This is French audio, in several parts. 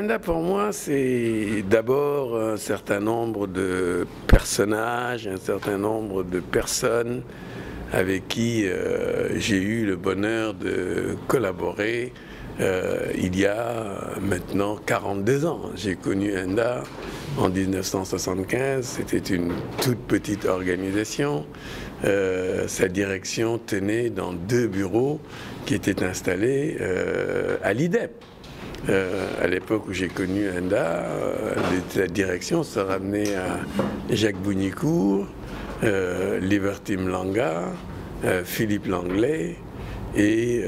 Enda, pour moi, c'est d'abord un certain nombre de personnages, un certain nombre de personnes avec qui j'ai eu le bonheur de collaborer il y a maintenant 42 ans. J'ai connu Enda en 1975, c'était une toute petite organisation. Sa direction tenait dans 2 bureaux qui étaient installés à l'IDEP. À l'époque où j'ai connu Enda, la direction se ramenait à Jacques Bounicourt, Liberty Mlanga, Philippe Langlais et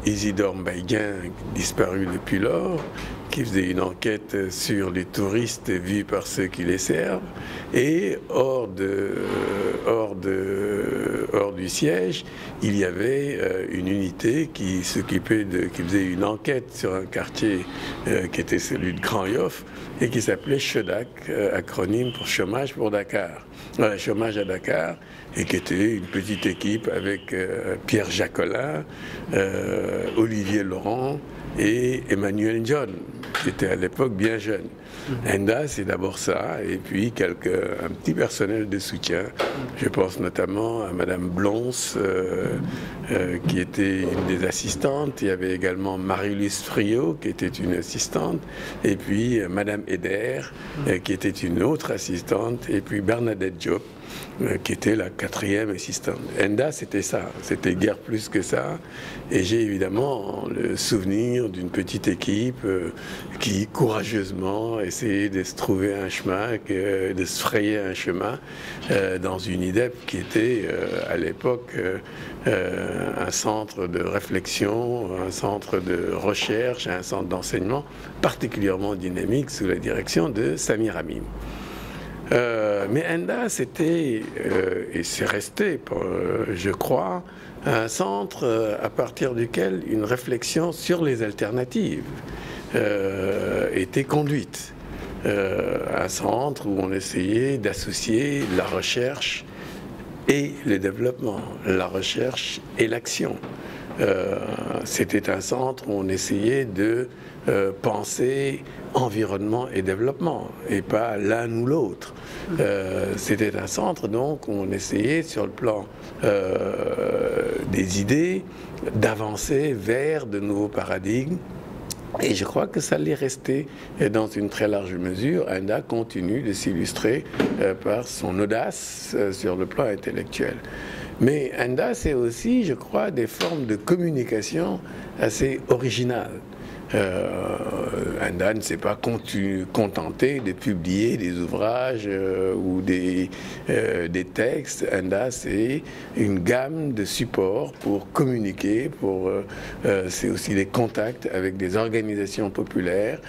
Isidore Mbaïguin, disparu depuis lors, qui faisait une enquête sur les touristes vus par ceux qui les servent. Et hors du siège, il y avait une unité qui faisait une enquête sur un quartier qui était celui de Grand Yoff et qui s'appelait CHEDAC, acronyme pour Chômage pour Dakar. Chômage à Dakar, et qui était une petite équipe avec Pierre Jacolin, Olivier Laurent et Emmanuel John, qui était à l'époque bien jeune. Enda, c'est d'abord ça, et puis un petit personnel de soutien. Je pense notamment à Madame Blons, qui était une des assistantes. Il y avait également Marie-Luce Friot, qui était une assistante, et puis Madame Eder, qui était une autre assistante, et puis Bernadette Diop, qui était la 4e assistante. Enda, c'était ça, c'était guère plus que ça. Et j'ai évidemment le souvenir d'une petite équipe qui courageusement essayait de se trouver un chemin, de se frayer un chemin dans une IDEP qui était à l'époque un centre de réflexion, un centre de recherche, un centre d'enseignement particulièrement dynamique sous la direction de Samir Hamim. Mais Enda, c'était, et c'est resté, je crois, un centre à partir duquel une réflexion sur les alternatives était conduite. Un centre où on essayait d'associer la recherche et le développement, la recherche et l'action. C'était un centre où on essayait de penser environnement et développement, et pas l'un ou l'autre. C'était un centre donc où on essayait sur le plan des idées d'avancer vers de nouveaux paradigmes. Et je crois que ça l'est resté dans une très large mesure. Enda continue de s'illustrer par son audace sur le plan intellectuel. Mais Enda, c'est aussi, je crois, des formes de communication assez originales. Enda ne s'est pas contenté de publier des ouvrages ou des textes. Enda, c'est une gamme de supports pour communiquer, c'est aussi des contacts avec des organisations populaires.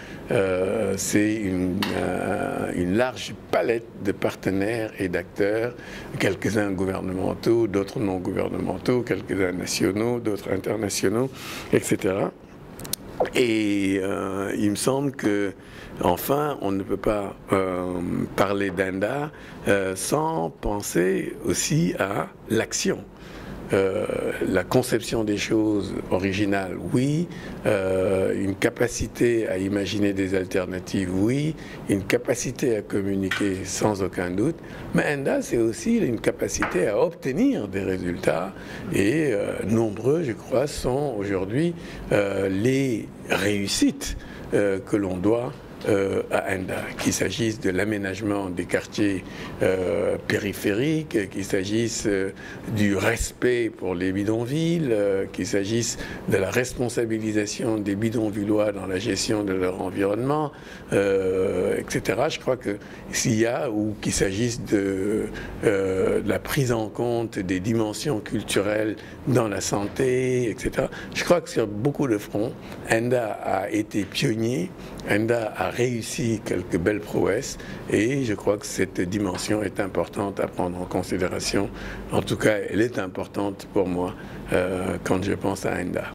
C'est une large palette de partenaires et d'acteurs, quelques-uns gouvernementaux, d'autres non gouvernementaux, quelques-uns nationaux, d'autres internationaux, etc. Et il me semble que, enfin, on ne peut pas parler d'Enda sans penser aussi à l'action. La conception des choses originales, oui. Une capacité à imaginer des alternatives, oui. Une capacité à communiquer, sans aucun doute. Mais Enda, c'est aussi une capacité à obtenir des résultats. Et nombreux, je crois, sont aujourd'hui les réussites que l'on doit à Enda, qu'il s'agisse de l'aménagement des quartiers périphériques, qu'il s'agisse du respect pour les bidonvilles, qu'il s'agisse de la responsabilisation des bidonvillois dans la gestion de leur environnement, etc. Je crois que s'il y a, ou qu'il s'agisse de la prise en compte des dimensions culturelles dans la santé, etc. Je crois que sur beaucoup de fronts, Enda a été pionnier, Enda a réussi quelques belles prouesses et je crois que cette dimension est importante à prendre en considération. En tout cas, elle est importante pour moi quand je pense à Enda.